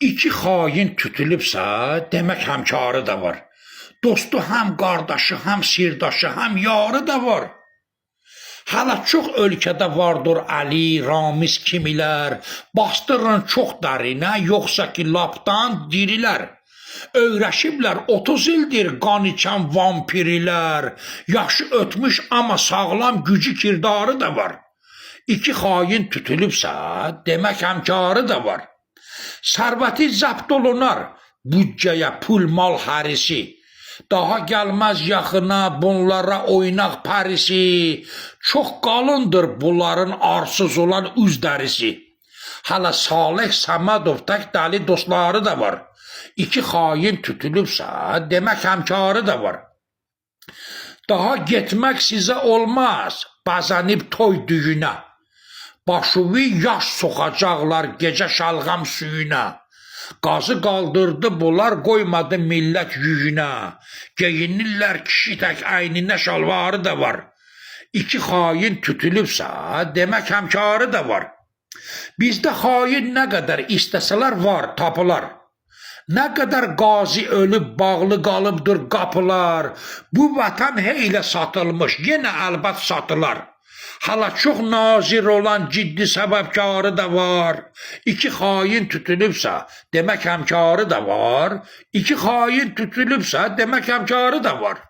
İki xain tutulubsa, demək həmkarı da var. Dostu həm qardaşı, həm sirdaşı, həm yarı da var. Hələ çox ölkədə vardır Əli, Ramiz kimilər, bastırın çox dərinə, yoxsa ki lapdan dirilər. Öyrəşiblər 30 ildir qan içən vampirilər, yaşı ötmüş amma sağlam gücü kirdarı da var. İki xain tutulubsa, demək həmkarı da var. Sərvəti zəbt olunar, büdcəyə pul mal hərisi. Daha gəlməz yaxına bunlara oynaq pərisi. Çox qalındır bunların arsız olan üz dərisi. Hələ Salih Səmədov tək dəli dostları da var. İki xain tutulubsa, demək həmkarı da var. Daha getmək sizə olmaz, bəzənib toy düyünə. Başıvi yaş soxacaqlar gecə şalğam suyuna. Qazı qaldırdı bunlar, qoymadı millət yüyünə. Geyinirlər kişi tək əyninə şalvarı da var. İki xain tutulubsa, demək həmkarı da var. Bizdə xain nə qədər istəsələr var, tapılar. Nə qədər qazi ölüb bağlı qalıbdır qapılar. Bu vətən heylə satılmış, yenə əlbət satılar. Hələ çox nazir olan ciddi səbəbkarı da var. İki xain tutulubsa, demək həmkarı da var. İki xain tutulubsa, demək həmkarı da var.